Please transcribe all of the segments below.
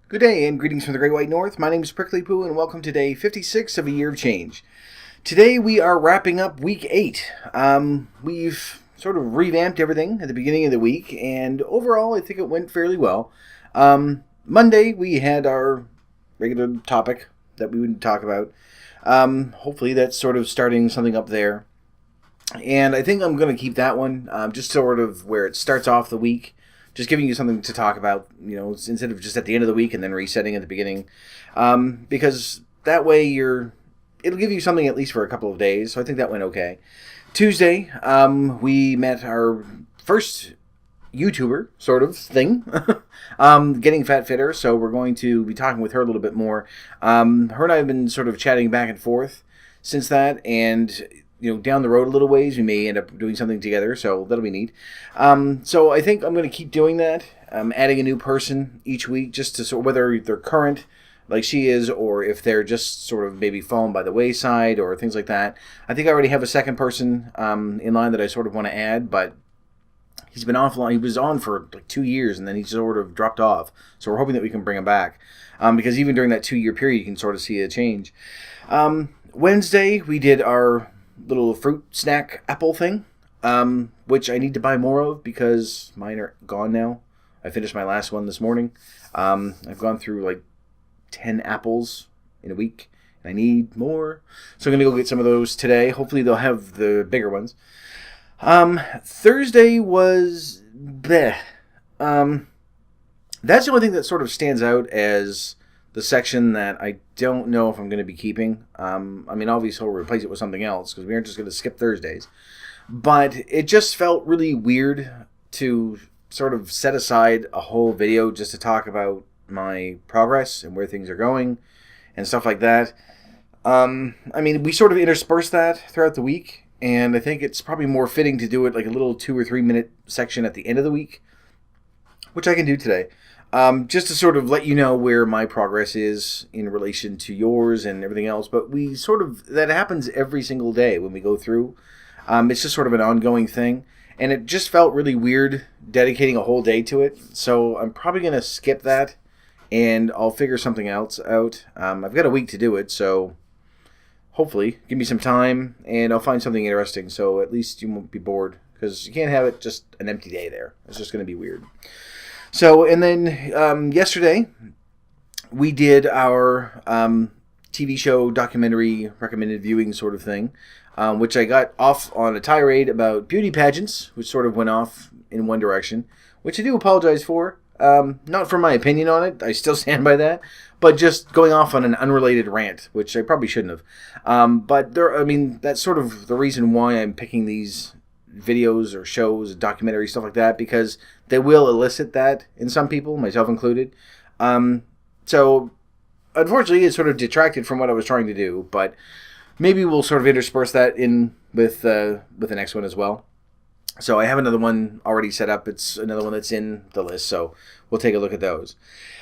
Good day and greetings from the Great White North. My name is Prickly Poo and welcome to day 56 of A Year of Change. Today we are wrapping up week 8. We've sort of revamped everything at the beginning of the week and overall I think it went fairly well. Monday we had our regular topic that we would talk about. Hopefully that's sort of starting something up there. And I think I'm going to keep that one just sort of where it starts off the week. Just giving you something to talk about, instead of just at the end of the week and then resetting at the beginning. Because that way it'll give you something at least for a couple of days. So I think that went okay. Tuesday, we met our first YouTuber sort of thing, Getting Fat Fitter. So we're going to be talking with her a little bit more. Her and I have been sort of chatting back and forth since that, and down the road a little ways, we may end up doing something together, so that'll be neat. So I think I'm going to keep doing that, adding a new person each week, just to sort of, whether they're current, like she is, or if they're just sort of maybe fallen by the wayside, or things like that. I think I already have a second person in line that I sort of want to add, but he's been offline. He was on for like 2 years, and then he sort of dropped off, so we're hoping that we can bring him back, because even during that 2-year period, you can sort of see a change. Wednesday, we did our little fruit snack apple thing, which I need to buy more of because mine are gone now. I finished my last one this morning. I've gone through like 10 apples in a week, and I need more. So I'm going to go get some of those today. Hopefully they'll have the bigger ones. Thursday was bleh. That's the only thing that sort of stands out as the section that I don't know if I'm going to be keeping. Obviously we'll replace it with something else because we aren't just going to skip Thursdays. But it just felt really weird to sort of set aside a whole video just to talk about my progress and where things are going and stuff like that. We sort of intersperse that throughout the week, and I think it's probably more fitting to do it like a little 2 or 3 minute section at the end of the week, which I can do today. Just to sort of let you know where my progress is in relation to yours and everything else. But that happens every single day when we go through. It's just sort of an ongoing thing. And it just felt really weird dedicating a whole day to it. So I'm probably going to skip that and I'll figure something else out. I've got a week to do it, so hopefully give me some time and I'll find something interesting. So at least you won't be bored, because you can't have it just an empty day there. It's just going to be weird. So, and then yesterday, we did our TV show documentary recommended viewing sort of thing, which I got off on a tirade about beauty pageants, which sort of went off in one direction, which I do apologize for. Not for my opinion on it, I still stand by that, but just going off on an unrelated rant, which I probably shouldn't have. But that's sort of the reason why I'm picking these videos or shows, documentaries, stuff like that, because they will elicit that in some people, myself included. So unfortunately it sort of detracted from what I was trying to do, but maybe we'll sort of intersperse that in with the next one as well. So I have another one already set up. It's another one that's in the list, so we'll take a look at those.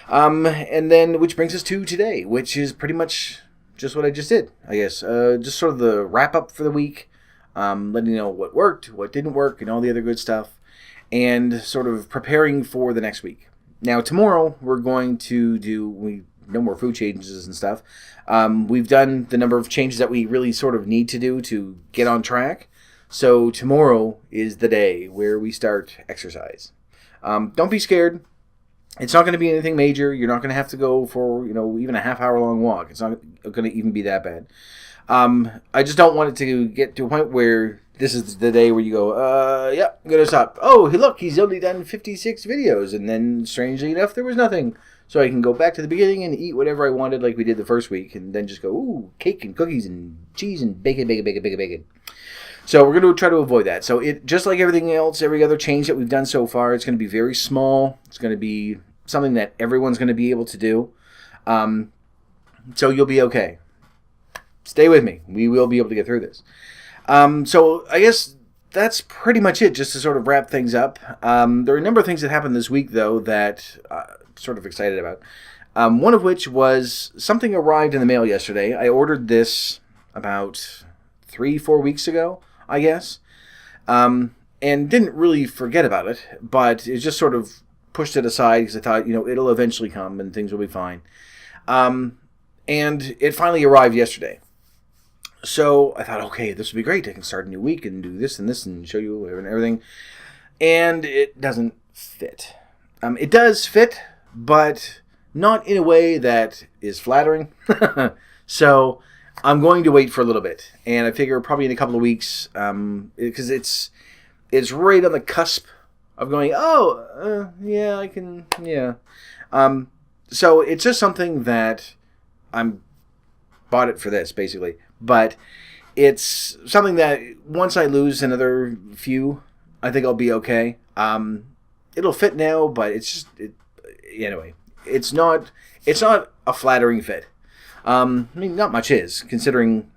And then, which brings us to today, which is pretty much just what I just did, I guess. Just sort of the wrap up for the week. Letting you know what worked, what didn't work, and all the other good stuff, and sort of preparing for the next week. Now, tomorrow, we're going to do no more food changes and stuff. We've done the number of changes that we really sort of need to do to get on track. So tomorrow is the day where we start exercise. Don't be scared. It's not going to be anything major. You're not going to have to go for, even a half-hour long walk. It's not going to even be that bad. I just don't want it to get to a point where this is the day where you go, I'm going to stop. Oh, look, he's only done 56 videos. And then, strangely enough, there was nothing. So I can go back to the beginning and eat whatever I wanted like we did the first week. And then just go, ooh, cake and cookies and cheese and bacon, bacon, bacon, bacon, bacon. So we're going to try to avoid that. So it just like everything else, every other change that we've done so far, it's going to be very small. It's going to be something that everyone's going to be able to do. So you'll be okay. Stay with me. We will be able to get through this. So I guess that's pretty much it, just to sort of wrap things up. There are a number of things that happened this week, though, that I'm sort of excited about. One of which was something arrived in the mail yesterday. I ordered this about 3-4 weeks ago, I guess, and didn't really forget about it, but it just sort of pushed it aside because I thought, it'll eventually come and things will be fine. And it finally arrived yesterday. So I thought, okay, this would be great. I can start a new week and do this and show you and everything. And it doesn't fit. It does fit, but not in a way that is flattering. So I'm going to wait for a little bit. And I figure probably in a couple of weeks, because it's right on the cusp of going, yeah, I can, yeah. So it's just something that I'm bought it for this, basically. But it's something that once I lose another few, I think I'll be okay. It'll fit now, but it's just anyway. It's not a flattering fit. Not much is, considering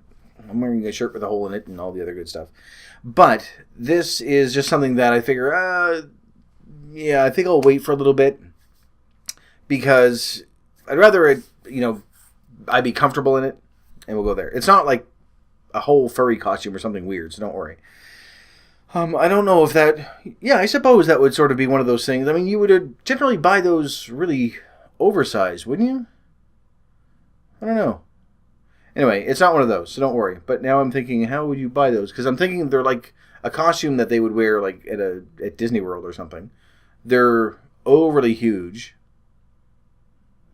I'm wearing a shirt with a hole in it and all the other good stuff. But this is just something that I figure, I think I'll wait for a little bit because I'd rather I be comfortable in it, and we'll go there. It's not like a whole furry costume or something weird, so don't worry. I don't know if that... Yeah, I suppose that would sort of be one of those things. I mean, you would generally buy those really oversized, wouldn't you? I don't know. Anyway, it's not one of those, so don't worry. But now I'm thinking, how would you buy those? Because I'm thinking they're like a costume that they would wear like at Disney World or something. They're overly huge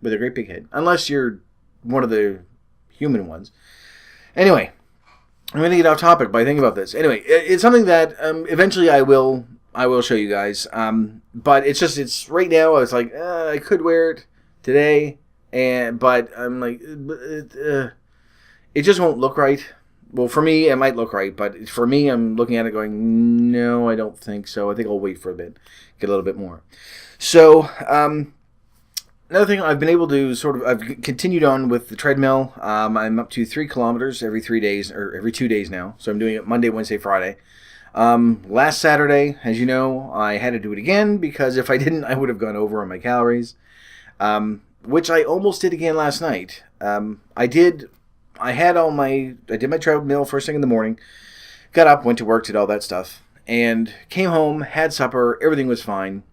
with a great big head. Unless you're one of the human ones. Anyway, I'm going to get off topic by thinking about this. Anyway, it's something that eventually I will show you guys. But it's right now. I was like, I could wear it today, but I'm like, it just won't look right. Well, for me, it might look right, but for me, I'm looking at it going, no, I don't think so. I think I'll wait for a bit, get a little bit more. So, another thing, I've been able to I've continued on with the treadmill. I'm up to 3 kilometers every 3 days, or every 2 days now. So I'm doing it Monday, Wednesday, Friday. Last Saturday, as you know, I had to do it again because if I didn't, I would have gone over on my calories, which I almost did again last night. I did my treadmill first thing in the morning, got up, went to work, did all that stuff, and came home, had supper, everything was fine.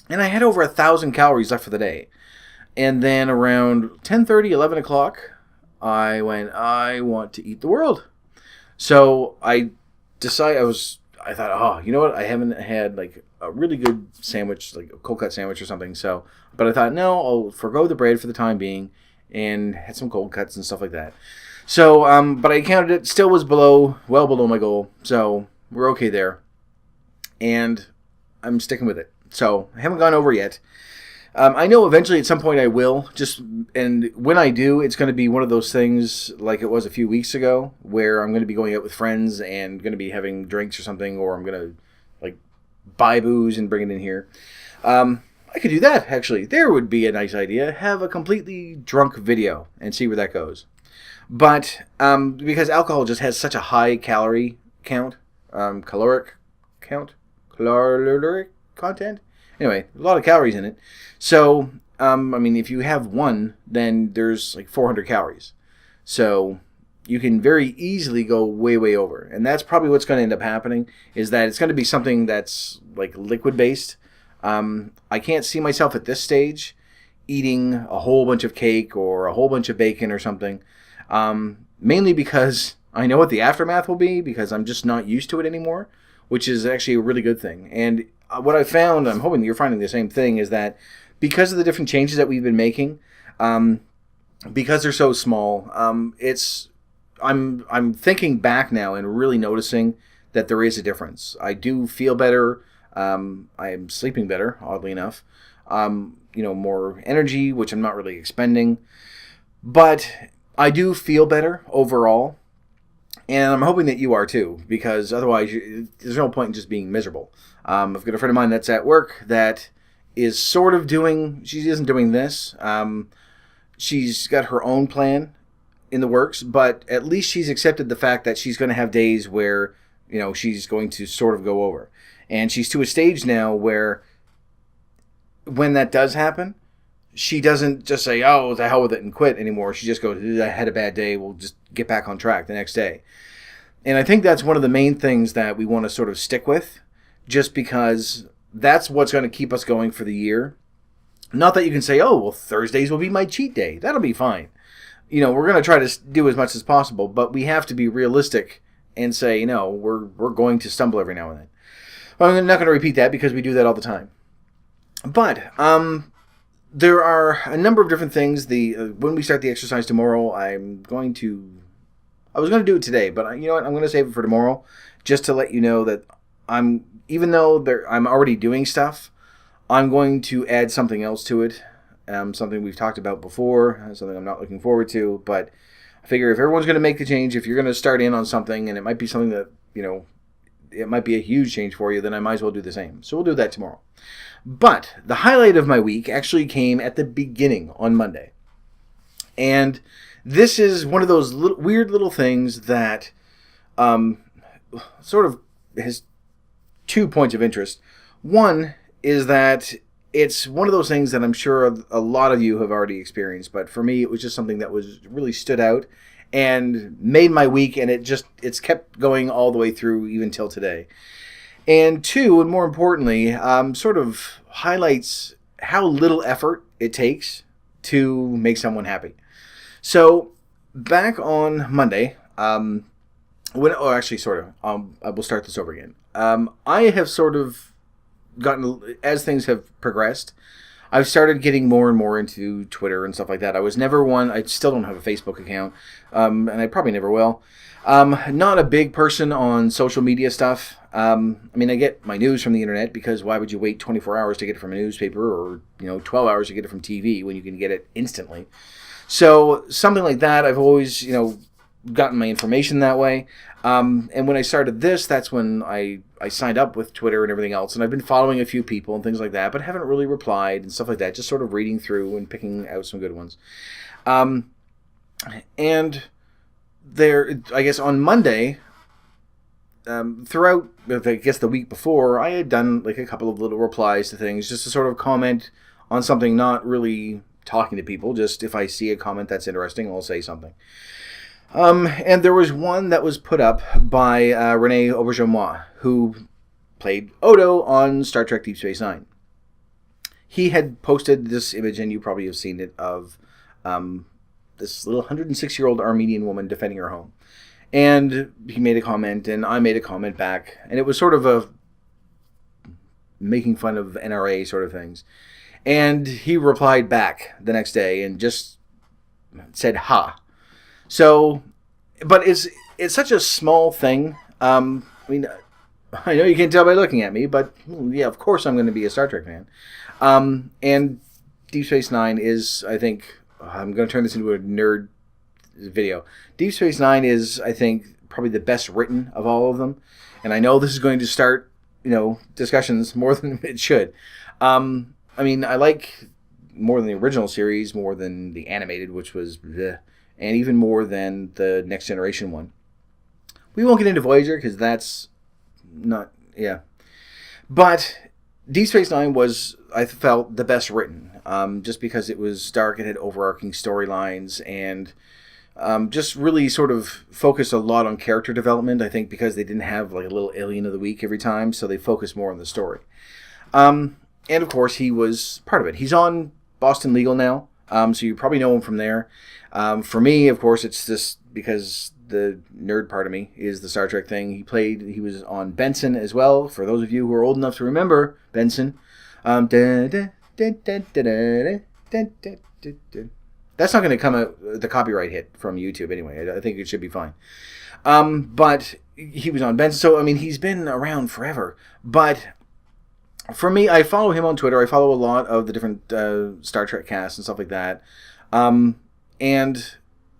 And I had over 1,000 calories left for the day. And then around 10:30, 11 o'clock, I went, I want to eat the world. So I thought, you know what? I haven't had like a really good sandwich, like a cold cut sandwich or something. But I thought, no, I'll forgo the bread for the time being and had some cold cuts and stuff like that. So, but I counted it, still was well below my goal. So we're okay there. And I'm sticking with it. So I haven't gone over yet. I know eventually at some point I will. And when I do, it's going to be one of those things like it was a few weeks ago, where I'm going to be going out with friends and going to be having drinks or something, or I'm going to like buy booze and bring it in here. I could do that actually. There would be a nice idea. Have a completely drunk video and see where that goes. But because alcohol just has such a high calorie count, caloric content. Anyway, a lot of calories in it. So, if you have one, then there's like 400 calories. So you can very easily go way, way over. And that's probably what's going to end up happening, is that it's going to be something that's like liquid-based. I can't see myself at this stage eating a whole bunch of cake or a whole bunch of bacon or something. Mainly because I know what the aftermath will be, because I'm just not used to it anymore, which is actually a really good thing. And what I found, I'm hoping you're finding the same thing, is that because of the different changes that we've been making, because they're so small, I'm thinking back now and really noticing that there is a difference. I do feel better. I am sleeping better, oddly enough. More energy, which I'm not really expending. But I do feel better overall. And I'm hoping that you are too, because otherwise there's no point in just being miserable. I've got a friend of mine that's at work that is she isn't doing this. She's got her own plan in the works, but at least she's accepted the fact that she's going to have days where, she's going to sort of go over. And she's to a stage now where when that does happen, she doesn't just say, oh, the hell with it and quit anymore. She just goes, I had a bad day. We'll just get back on track the next day. And I think that's one of the main things that we want to sort of stick with, just because that's what's going to keep us going for the year. Not that you can say, oh, well, Thursdays will be my cheat day. That'll be fine. You know, we're going to try to do as much as possible, but we have to be realistic and say, you know, we're going to stumble every now and then. Well, I'm not going to repeat that because we do that all the time. But there are a number of different things. When we start the exercise tomorrow, I was going to do it today, but you know what? I'm going to save it for tomorrow, just to let you know that even though I'm already doing stuff, I'm going to add something else to it. Something we've talked about before, something I'm not looking forward to. But I figure if everyone's going to make the change, if you're going to start in on something, and it might be something that, you know, it might be a huge change for you, then I might as well do the same. So we'll do that tomorrow. But the highlight of my week actually came at the beginning on Monday. And this is one of those weird little things that sort of has 2 points of interest. One is that it's one of those things that I'm sure a lot of you have already experienced, but for me, it was just something that was really stood out and made my week, and it's kept going all the way through even till today. And 2, and more importantly, sort of highlights how little effort it takes to make someone happy. So back on Monday, I will start this over again. I have sort of gotten, as things have progressed, I've started getting more and more into Twitter and stuff like that. I was never one. I still don't have a Facebook account, and I probably never will. Not a big person on social media stuff. I mean, I get my news from the internet, because why would you wait 24 hours to get it from a newspaper, or 12 hours to get it from TV when you can get it instantly? So something like that, I've always gotten my information that way. And when I started this, that's when I signed up with Twitter and everything else. And I've been following a few people and things like that, but haven't really replied and stuff like that. Just sort of reading through and picking out some good ones. And there, I guess on Monday, throughout, I guess the week before, I had done like a couple of little replies to things just to sort of comment on something, not really talking to people. Just if I see a comment that's interesting, I'll say something. And there was one that was put up by Rene Auberjonois, who played Odo on Star Trek Deep Space Nine. He had posted this image, and you probably have seen it, of this little 106-year-old Armenian woman defending her home. And he made a comment, and I made a comment back, and it was sort of a making fun of NRA sort of things. And he replied back the next day and just said, ha. So, but it's such a small thing. I mean, I know you can't tell by looking at me, but yeah, of course I'm going to be a Star Trek fan. And Deep Space Nine is, I think, I'm going to turn this into a nerd video. Deep Space Nine is, I think, probably the best written of all of them. And I know this is going to start, discussions more than it should. I mean, I like more than the original series, more than the animated, which was bleh, and even more than the Next Generation one. We won't get into Voyager because that's not, yeah. But Deep Space Nine was, I felt, the best written, just because it was dark and had overarching storylines, and just really sort of focused a lot on character development, I think, because they didn't have like a little alien of the week every time, so they focused more on the story. And of course, he was part of it. He's on Boston Legal now, so you probably know him from there. For me, of course, it's just because the nerd part of me is the Star Trek thing. He was on Benson as well, for those of you who are old enough to remember Benson. That's not going to come out the copyright hit from YouTube anyway. I think it should be fine. But he was on Benson, so I mean, he's been around forever. But for me, I follow him on Twitter. I follow a lot of the different Star Trek casts and stuff like that. And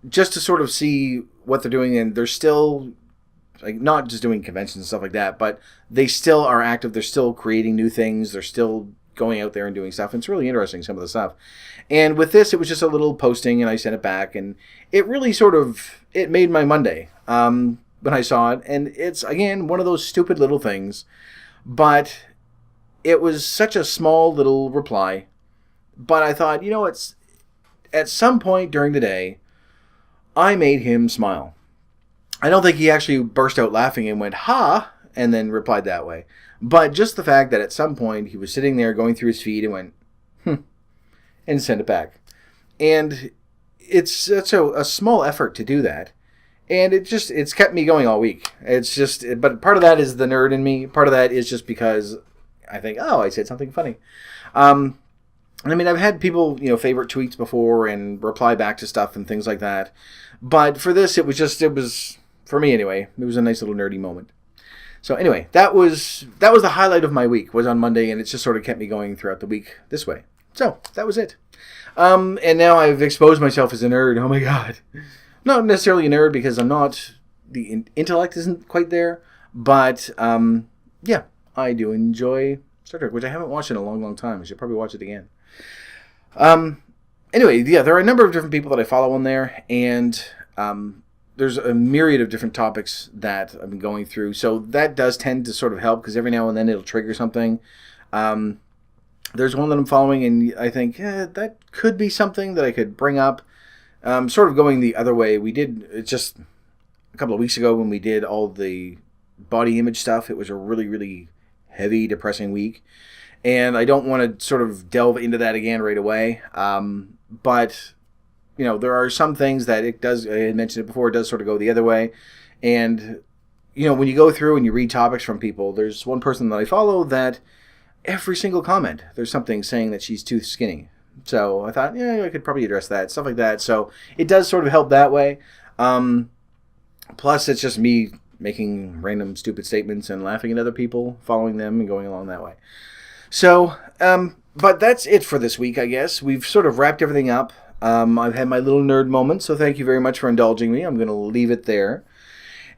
just to sort of see what they're doing, and they're still, like, not just doing conventions and stuff like that, but they still are active. They're still creating new things. They're still going out there and doing stuff. And it's really interesting, some of the stuff. And with this, it was just a little posting, and I sent it back. And it really sort of, it made my Monday when I saw it. And it's, again, one of those stupid little things. But it was such a small little reply. But I thought, it's at some point during the day, I made him smile. I don't think he actually burst out laughing and went, ha, and then replied that way. But just the fact that at some point he was sitting there going through his feed and went, and sent it back. And it's such a small effort to do that. And it's kept me going all week. But part of that is the nerd in me. Part of that is just because I think, oh, I said something funny. I mean, I've had people, favorite tweets before and reply back to stuff and things like that. But for this, it was, for me anyway, it was a nice little nerdy moment. So anyway, that was the highlight of my week, was on Monday, and it just sort of kept me going throughout the week this way. So, that was it. And now I've exposed myself as a nerd. Oh my god. Not necessarily a nerd because I'm not, the intellect isn't quite there. But, yeah, I do enjoy Star Trek, which I haven't watched in a long, long time. I should probably watch it again. Anyway, yeah, there are a number of different people that I follow on there, and there's a myriad of different topics that I've been going through. So that does tend to sort of help, because every now and then it'll trigger something. There's one that I'm following, and I think that could be something that I could bring up. Sort of going the other way. We did just a couple of weeks ago when we did all the body image stuff. It was a really, really heavy, depressing week. And I don't want to sort of delve into that again right away. But, there are some things that it does, I had mentioned it before, it does sort of go the other way. And, when you go through and you read topics from people, there's one person that I follow that every single comment, there's something saying that she's too skinny. So I thought, yeah, I could probably address that, stuff like that. So it does sort of help that way. Plus, it's just me making random stupid statements and laughing at other people, following them and going along that way. So, but that's it for this week, I guess. We've sort of wrapped everything up. I've had my little nerd moment, so thank you very much for indulging me. I'm going to leave it there.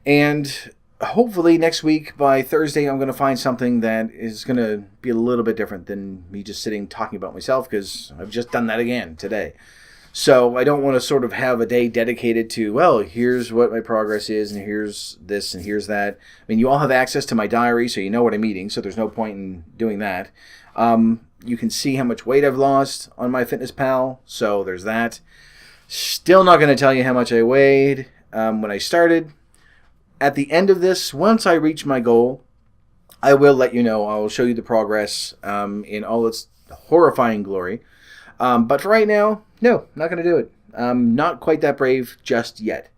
And hopefully next week, by Thursday, I'm going to find something that is going to be a little bit different than me just sitting talking about myself, because I've just done that again today. So I don't want to sort of have a day dedicated to, well, here's what my progress is, and here's this, and here's that. I mean, you all have access to my diary, so you know what I'm eating, so there's no point in doing that. You can see how much weight I've lost on MyFitnessPal, so there's that. Still not going to tell you how much I weighed when I started. At the end of this, once I reach my goal, I will let you know. I will show you the progress in all its horrifying glory. But for right now, no, not going to do it. Not quite that brave just yet.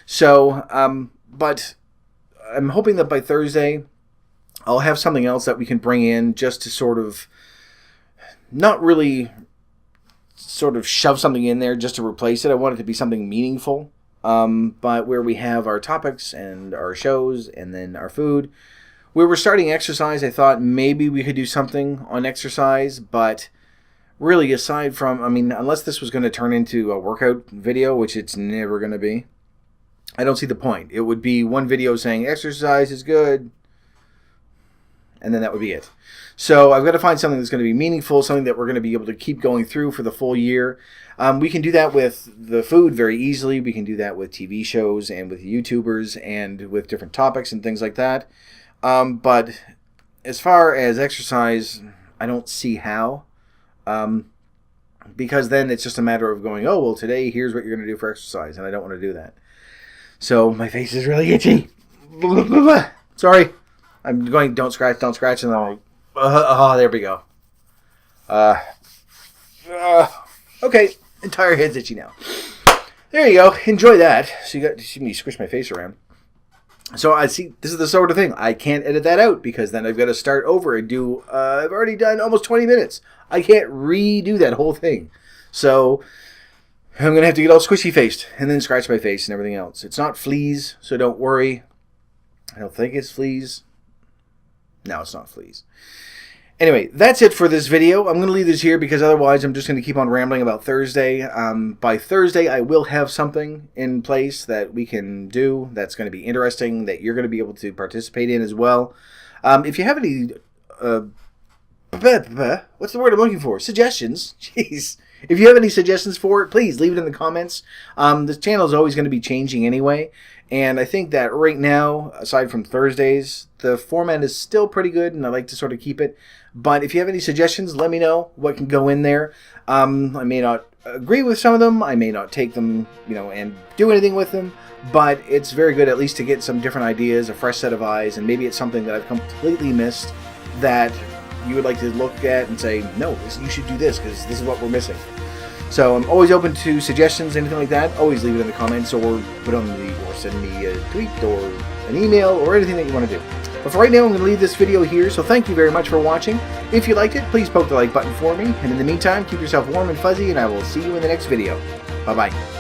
So, but I'm hoping that by Thursday, I'll have something else that we can bring in just to sort of, not really sort of shove something in there just to replace it. I want it to be something meaningful. But where we have our topics and our shows and then our food. Where we're starting exercise, I thought maybe we could do something on exercise, but really, aside from, unless this was going to turn into a workout video, which it's never going to be, I don't see the point. It would be one video saying exercise is good, and then that would be it. So I've got to find something that's going to be meaningful, something that we're going to be able to keep going through for the full year. We can do that with the food very easily. We can do that with TV shows and with YouTubers and with different topics and things like that. But as far as exercise, I don't see how. Because then it's just a matter of going, oh, well, today, here's what you're going to do for exercise, and I don't want to do that. So my face is really itchy. Sorry. I'm going, don't scratch, and I'm like, there we go. Okay, entire head's itchy now. There you go. Enjoy that. So you see me squish my face around. So I see, this is the sort of thing. I can't edit that out because then I've got to start over and do, I've already done almost 20 minutes. I can't redo that whole thing. So I'm going to have to get all squishy faced and then scratch my face and everything else. It's not fleas, so don't worry. I don't think it's fleas. No, it's not fleas. Anyway, that's it for this video. I'm going to leave this here because otherwise I'm just going to keep on rambling about Thursday. By Thursday, I will have something in place that we can do that's going to be interesting, that you're going to be able to participate in as well. If you have any, what's the word I'm looking for? Suggestions. Jeez. If you have any suggestions for it, please leave it in the comments. This channel is always going to be changing anyway. And I think that right now, aside from Thursdays, the format is still pretty good, and I like to sort of keep it. But if you have any suggestions, let me know what can go in there. I may not agree with some of them. I may not take them, and do anything with them. But it's very good at least to get some different ideas, a fresh set of eyes, and maybe it's something that I've completely missed that you would like to look at and say, no, you should do this because this is what we're missing. So I'm always open to suggestions, anything like that. Always leave it in the comments or send me a tweet or an email or anything that you want to do. But for right now, I'm going to leave this video here, so thank you very much for watching. If you liked it, please poke the like button for me. And in the meantime, keep yourself warm and fuzzy, and I will see you in the next video. Bye-bye.